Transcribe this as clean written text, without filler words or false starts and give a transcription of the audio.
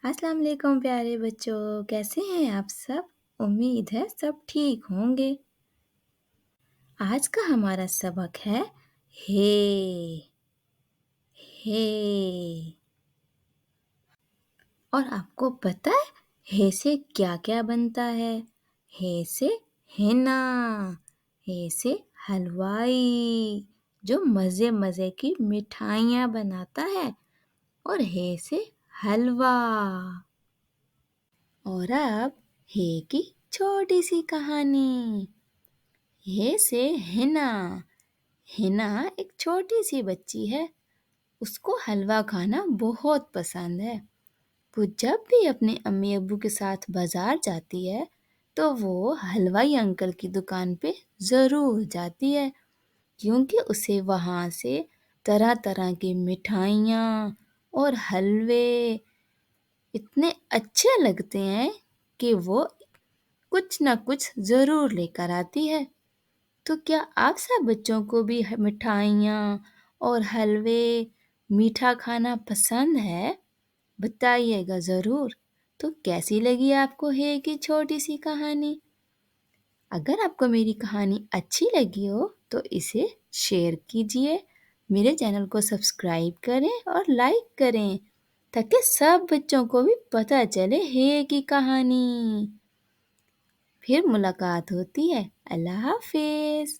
अस्सलाम वालेकुम प्यारे बच्चों, कैसे हैं आप सब? उम्मीद है सब ठीक होंगे। आज का हमारा सबक है हे। हे। और आपको पता है हे से क्या क्या बनता है? हे से हिना, हे से हलवाई जो मज़े मज़े की मिठाइयाँ बनाता है, और हे से हलवा। और अब हे की छोटी सी कहानी। हे से हिना। हिना एक छोटी सी बच्ची है। उसको हलवा खाना बहुत पसंद है। वो जब भी अपने अम्मी अब्बू के साथ बाजार जाती है तो वो हलवाई अंकल की दुकान पे ज़रूर जाती है, क्योंकि उसे वहाँ से तरह तरह की मिठाइयाँ और हलवे इतने अच्छे लगते हैं कि वो कुछ ना कुछ ज़रूर लेकर आती है। तो क्या आप सब बच्चों को भी मिठाइयाँ और हलवे, मीठा खाना पसंद है? बताइएगा ज़रूर। तो कैसी लगी आपको हे की छोटी सी कहानी? अगर आपको मेरी कहानी अच्छी लगी हो तो इसे शेयर कीजिए, मेरे चैनल को सब्सक्राइब करें और लाइक करें, ताकि सब बच्चों को भी पता चले हे की कहानी। फिर मुलाकात होती है। अल्लाह हाफ़िज़।